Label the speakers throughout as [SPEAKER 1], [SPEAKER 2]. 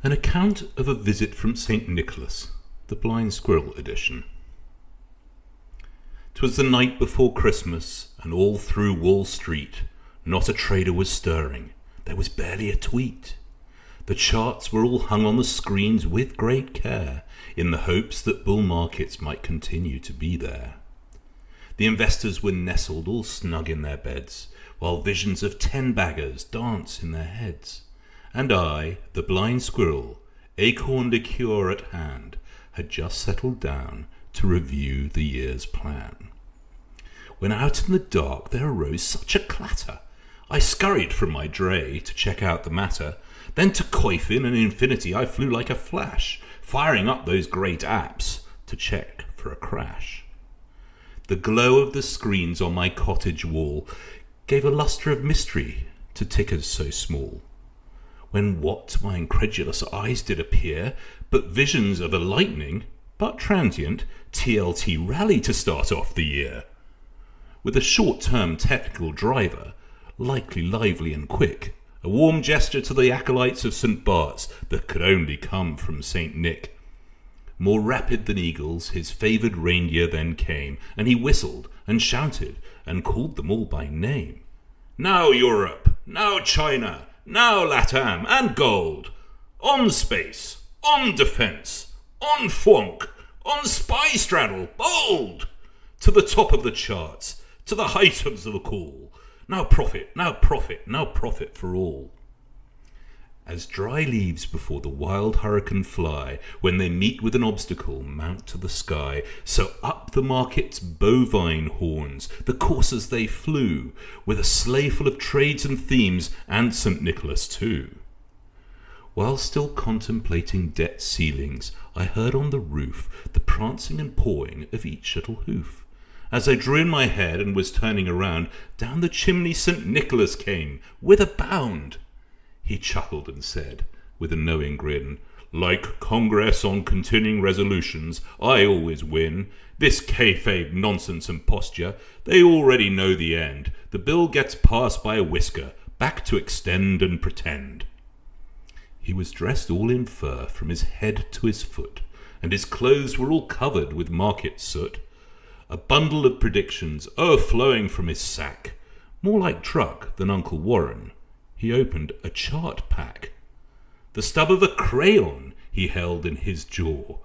[SPEAKER 1] An account of a visit from St. Nicholas, the Blind Squirrel edition. 'Twas the night before Christmas, and all through Wall Street not a trader was stirring. There was barely a tweet. The charts were all hung on the screens with great care, in the hopes that bull markets might continue to be there. The investors were nestled all snug in their beds, while visions of 10 baggers dance in their heads. And I, the blind squirrel, acorn liqueur at hand, had just settled down to review the year's plan. When out in the dark there arose such a clatter, I scurried from my dray to check out the matter. Then to Coifin and Infinity I flew like a flash, firing up those great apps to check for a crash. The glow of the screens on my cottage wall gave a lustre of mystery to tickers so small. When what to my incredulous eyes did appear but visions of a lightning, but transient, TLT rally to start off the year. With a short-term technical driver, likely lively and quick, a warm gesture to the acolytes of St. Bart's that could only come from St. Nick. More rapid than eagles, his favoured reindeer then came, and he whistled and shouted and called them all by name. Now Europe, now China, now LATAM and gold, on space, on defence, on fwonk, on spy straddle, bold, to the top of the charts, to the height of the call, now profit, now profit, now profit for all. As dry leaves before the wild hurricane fly, when they meet with an obstacle, mount to the sky, so up the market's bovine horns, the coursers they flew, with a sleigh full of trades and themes, and St. Nicholas too. While still contemplating debt ceilings, I heard on the roof the prancing and pawing of each little hoof. As I drew in my head and was turning around, down the chimney St. Nicholas came, with a bound. He chuckled and said, with a knowing grin, "Like Congress on continuing resolutions, I always win. This kayfabe nonsense and posture, they already know the end. The bill gets passed by a whisker, back to extend and pretend." He was dressed all in fur from his head to his foot, and his clothes were all covered with market soot. A bundle of predictions o'erflowing from his sack, more like truck than Uncle Warren. He opened a chart pack. The stub of a crayon he held in his jaw,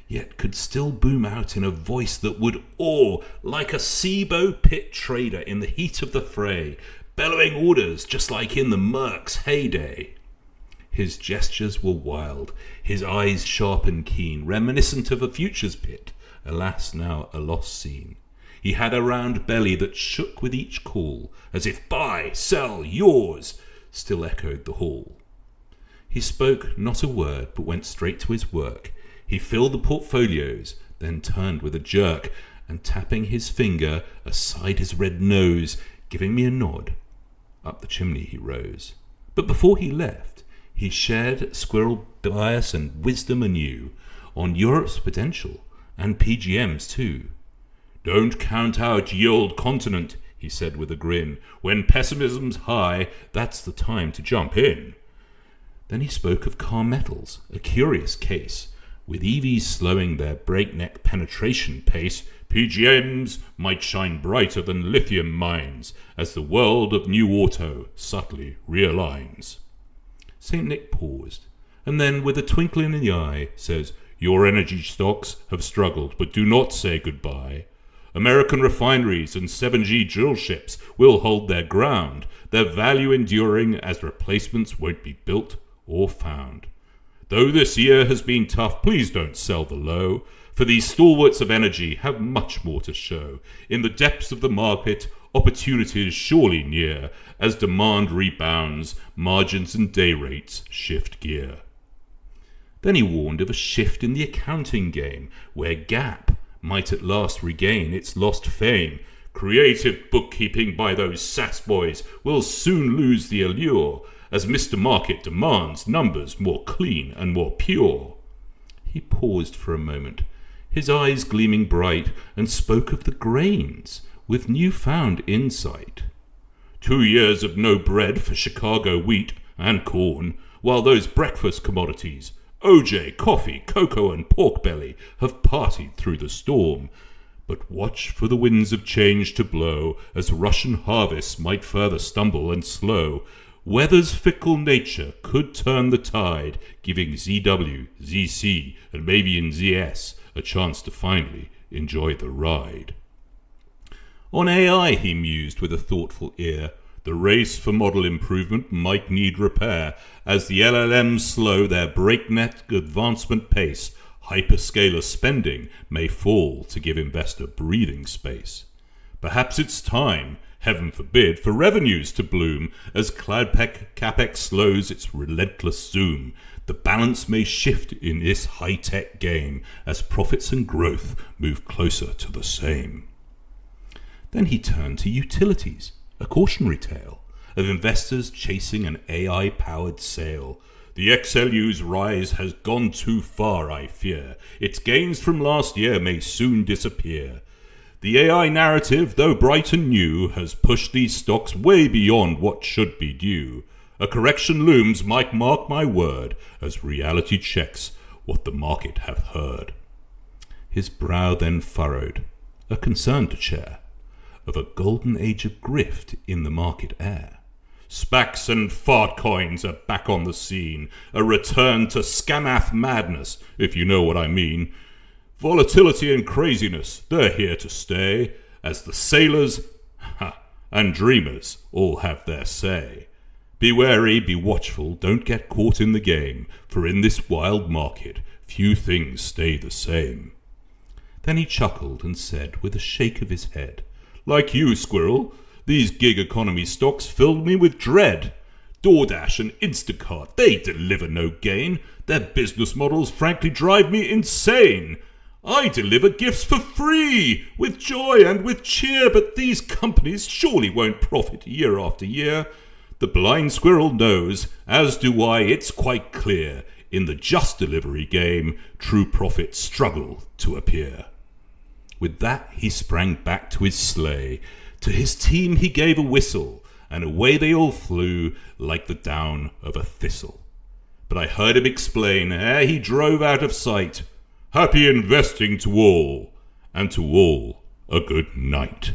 [SPEAKER 1] yet could still boom out in a voice that would awe, like a SIBO pit trader in the heat of the fray, bellowing orders just like in the Merc's heyday. His gestures were wild, his eyes sharp and keen, reminiscent of a futures pit, alas now a lost scene. He had a round belly that shook with each call, as if buy, sell, yours, still echoed the hall. He spoke not a word, but went straight to his work. He filled the portfolios, then turned with a jerk, and tapping his finger aside his red nose, giving me a nod, up the chimney he rose. But before he left, he shared squirrel bias and wisdom anew on Europe's potential, and PGM's too. "Don't count out ye old continent," he said with a grin. "When pessimism's high, that's the time to jump in." Then he spoke of car metals, a curious case. With EVs slowing their breakneck penetration pace, PGMs might shine brighter than lithium mines as the world of new auto subtly realigns. St. Nick paused, and then with a twinkle in the eye says, "Your energy stocks have struggled, but do not say goodbye. American refineries and 7G drill ships will hold their ground, their value enduring as replacements won't be built or found. Though this year has been tough, please don't sell the low, for these stalwarts of energy have much more to show. In the depths of the market, opportunities surely near, as demand rebounds, margins and day rates shift gear." Then he warned of a shift in the accounting game, where GAAP might at last regain its lost fame. Creative bookkeeping by those SAS boys will soon lose the allure, as Mr. Market demands numbers more clean and more pure. He paused for a moment, his eyes gleaming bright, and spoke of the grains with new-found insight. 2 years of no bread for Chicago wheat and corn while those breakfast commodities, OJ, coffee, cocoa, and pork belly, have partied through the storm. But watch for the winds of change to blow, as Russian harvests might further stumble and slow. Weather's fickle nature could turn the tide, giving ZW, ZC, and maybe in ZS a chance to finally enjoy the ride. On AI he mused with a thoughtful ear. The race for model improvement might need repair, as the LLMs slow their breakneck advancement pace. Hyperscaler spending may fall to give investor breathing space. Perhaps it's time, heaven forbid, for revenues to bloom as cloud capex slows its relentless zoom. The balance may shift in this high-tech game as profits and growth move closer to the same. Then he turned to utilities, a cautionary tale of investors chasing an AI-powered sale. The XLU's rise has gone too far, I fear. Its gains from last year may soon disappear. The AI narrative, though bright and new, has pushed these stocks way beyond what should be due. A correction looms, might mark my word, as reality checks what the market hath heard. His brow then furrowed, a concern to share, of a golden age of grift in the market air. SPACs and fart coins are back on the scene, a return to scamath madness, if you know what I mean. Volatility and craziness, they're here to stay, as the sailors and dreamers all have their say. Be wary, be watchful, don't get caught in the game, for in this wild market few things stay the same. Then he chuckled and said with a shake of his head, like you, Squirrel, these gig economy stocks filled me with dread. DoorDash and Instacart, they deliver no gain. Their business models frankly drive me insane. I deliver gifts for free, with joy and with cheer, but these companies surely won't profit year after year. The blind squirrel knows, as do I, it's quite clear. In the just delivery game, true profits struggle to appear. With that he sprang back to his sleigh. To his team he gave a whistle, and away they all flew like the down of a thistle. But I heard him explain, ere he drove out of sight, happy investing to all, and to all a good night.